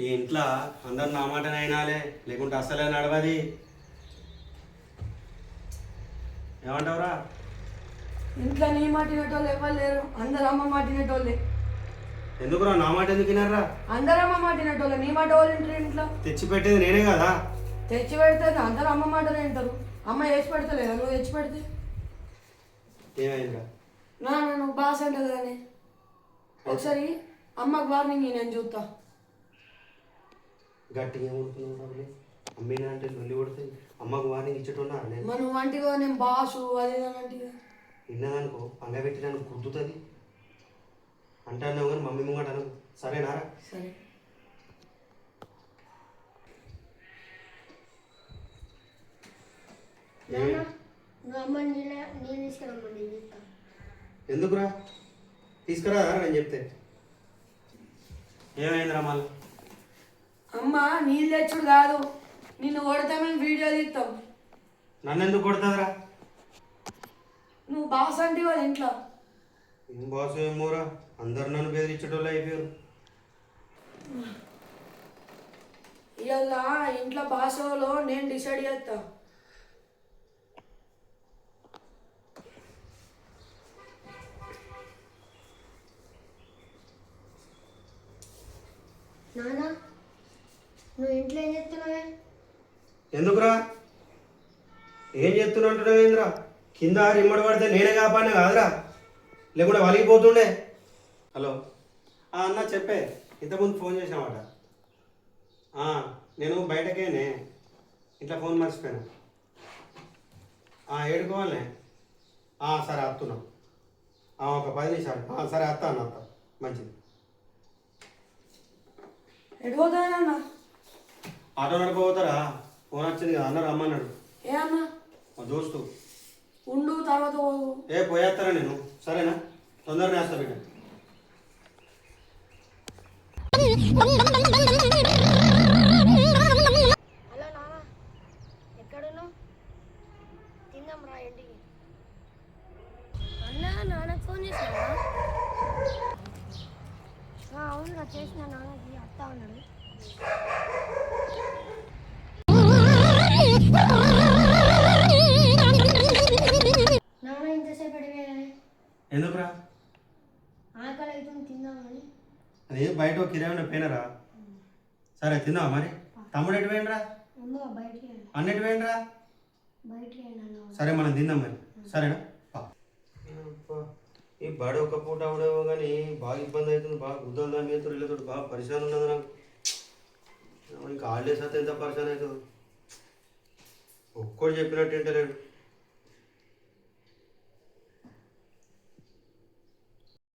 ఈ ఇంట్లో అందరు నా మాట అయినాలే, లేకుంటే అసలే నడవది. ఏమంటావురా? ఇంట్లో నీ మాట వినేటోళ్ళు ఎవరు లేరు, అందరు అమ్మ మాట వినేటోళ్ళే. ఎందుకురా నా మాట ఎందుకు వినారా? అందరు అమ్మ మాట వినేటోళ్ళు, నీ మాట వాళ్ళు ఇంటారు ఇంట్లో? తెచ్చి పెట్టేది నేనే కదా. తెచ్చి పెడితే అందరు అమ్మ మాటలే వింటారు. అమ్మ వేసి పెడతలేదా నువ్వు తెచ్చి పెడితే? ఏమైందిరా? నువ్వు బాస్ అంట కదనే. ఒకసారి అమ్మకు వార్నింగ్ నేను చూస్తా. గట్టిగా ఏమనుకున్నావు? అమ్మినా అంటే లొల్లి కొడుతుంది. అమ్మకు వార్నింగ్ ఇచ్చేటున్నా నేను. నువ్వు వంటిగా నేను బాసు అది అంటిగా విన్నదనుకో పంగ పెట్టి నన్ను గుద్దుతుంది అంటాను కానీ మమ్మీ ముంగట అను. సరేనారా? సరే. ఎందుకురా? తీసుకురా నేను చెప్తే. ఏమైందిరా మళ్ళీ? అమ్మ నీళ్ళు తెచ్చుడు కాదు, నిన్ను కొడతామని వీడియో తీస్తాం. నన్ను ఎందుకు కొడుతుందిరా? నువ్వు బాస్ అంటే వాళ్ళ ఇంట్లో. ఏం బాసు ఏమోరా, అందరు నన్ను బెదిరించటోళ్ళు అయిపోయారు. ఇవాళ ఇంట్లో బాసోలో నేను డిసైడ్ చేస్తా. నానా నువ్వు ఇంట్లో ఏం చేస్తున్నావే? ఎందుకురా? ఏం చెప్తున్నా ఏంద్రా? కింద రిమ్మడి పడితే నేనే కాపాడినా కాదురా, లేకుంటే వలిగిపోతుండే. హలో అన్న చెప్పే, ఇంతకుముందు ఫోన్ చేసినామాట. నేను బయటకేనే, ఇంట్లో ఫోన్ మర్చిపోయాను. ఏడుకోవాలనే. సరే వస్తున్నాం, ఒక 10 నిమిషాలు. సరే వస్తా అన్న, వస్తా. మంచిది. ఎడిపోతానన్నా? ఆటో నడిపోతారా? ఫోన్ వచ్చింది కదా, అన్న రమ్మన్నాడు. ఏ అన్నా? మా దోస్తు. ఉండు తర్వాత పోయేస్తారా నేను? సరేనా? తొందరగా వేస్తా బిడ్డ. హలో నాన్న, ఎక్కడున్నావు? తిందాం రా ఇంటికి. అన్నా నాన్నకు ఫోన్ చేసినా? అవునురా చేసిన, నాన్నకి అత్త ఉన్నాడు. నాన్న ఇంతసేపు అడిగానే ఎందుకురా? ఆకలి అవుతుంది తిందామని. అది బయట కిరాయి పోయినరా? సరే తిందావా మరి? తమ్ముడు ఎటు పోయినరా? ముందుగా బయటికి అన్నిటి పోయినరా? బయటికి సరే మనం తిందాం మరి. సరేనా? ఈ బడి ఒక పూట అవడేమో కానీ బాగా ఇబ్బంది అవుతుంది. బాగా గుద్దలు దాని మీద ఇళ్ళతో బాగా పరిశాన్ ఉన్నది నాకు. ఇంకా హాలిడేస్ అయితే ఎంత పరిశాన్ అవుతుంది. ఒక్కడు చెప్పినట్టు ఏంటలేడు.